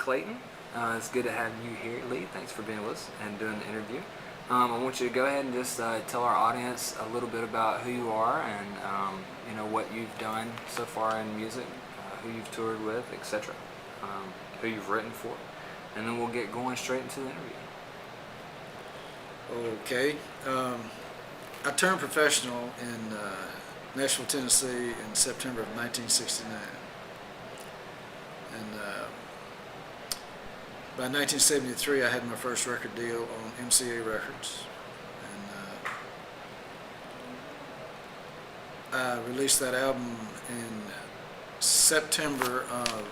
Clayton. It's good to have you here, Lee. Thanks for being with us and doing the interview. I want you to go ahead and just tell our audience a little bit about who you are and what you've done so far in music, who you've toured with, etc. Who you've written for, and then we'll get going straight into the interview. Okay. I turned professional in Nashville, Tennessee in September of 1969. And by 1973, I had my first record deal on MCA Records. And I released that album in September of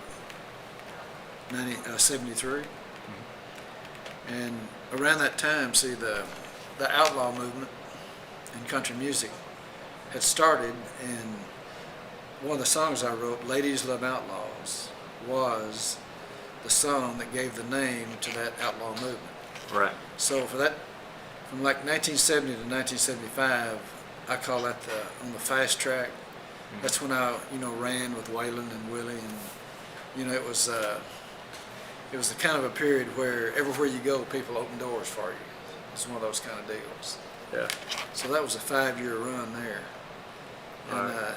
1973. And around that time, see, the outlaw movement in country music had started, and one of the songs I wrote, Ladies Love Outlaws, was the song that gave the name to that outlaw movement. Right. So for that, from like 1970 to 1975, I call that on the fast track. Mm-hmm. That's when I, ran with Waylon and Willie, and it was the kind of a period where everywhere you go, people open doors for you. It's one of those kind of deals. Yeah. So that was a 5-year run there, and right.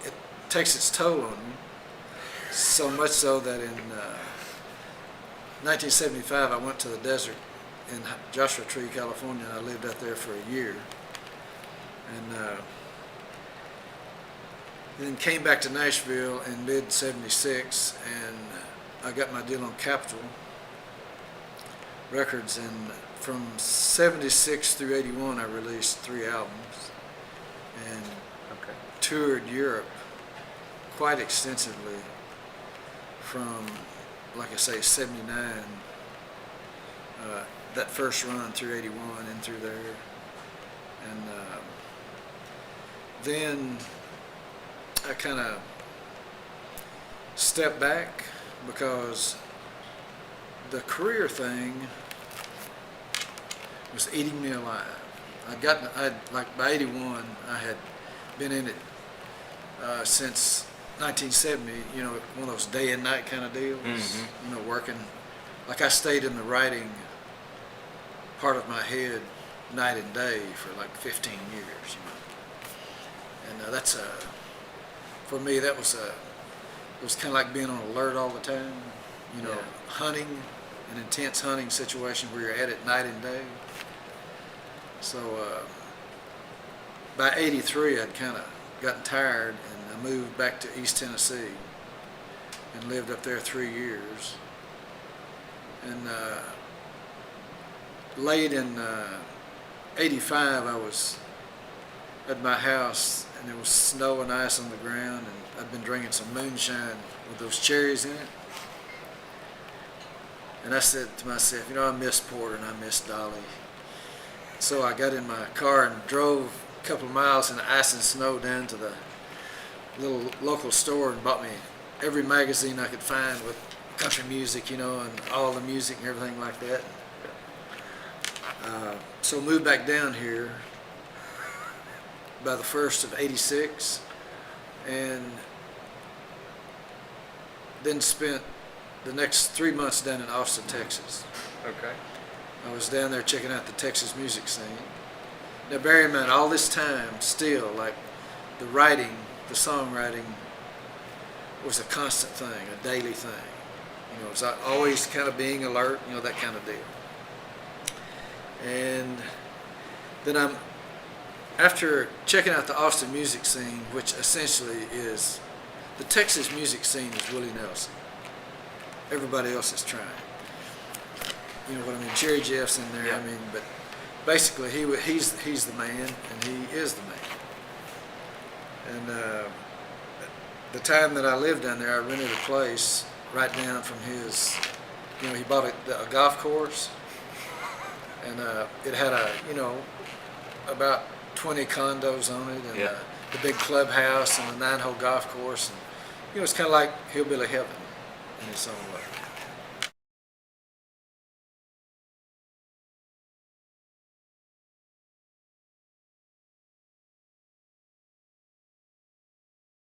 It takes its toll on you. So much so that in 1975, I went to the desert in Joshua Tree, California, and I lived out there for a year. And then came back to Nashville in mid-76, and I got my deal on Capitol Records. And from 76 through 81, I released 3 albums and toured Europe quite extensively from, like I say, 79, that first run through 81 and through there. And then I kind of stepped back because the career thing was eating me alive. By 81, I had been in it since 1970, one of those day and night kind of deals, mm-hmm. Working. Like I stayed in the writing part of my head night and day for like 15 years, And that's for me, it was kind of like being on alert all the time, Yeah. Hunting, an intense hunting situation where you're at it night and day. So by 83, I'd kind of gotten tired, and I moved back to East Tennessee and lived up there 3 years. And late in 85, I was at my house, and there was snow and ice on the ground, and I'd been drinking some moonshine with those cherries in it. And I said to myself, I miss Porter and I miss Dolly. So I got in my car and drove a couple of miles in the ice and snow down to the little local store and bought me every magazine I could find with country music, and all the music and everything like that. So moved back down here by the 1st of 86, and then spent the next 3 months down in Austin, Texas. Okay. I was down there checking out the Texas music scene. Now bear in mind, all this time still, like the writing, the songwriting was a constant thing, a daily thing. It's always kind of being alert, that kind of deal. And then after checking out the Austin music scene, which essentially is, the Texas music scene is Willie Nelson. Everybody else is trying. You know what I mean? Jerry Jeff's in there, Yeah. but basically he's the man, and he is the man. And the time that I lived down there, I rented a place right down from his, he bought a golf course, and it had about 20 condos on it, and Yeah. the big clubhouse and a 9-hole golf course, and it's kind of like hillbilly heaven in its own way.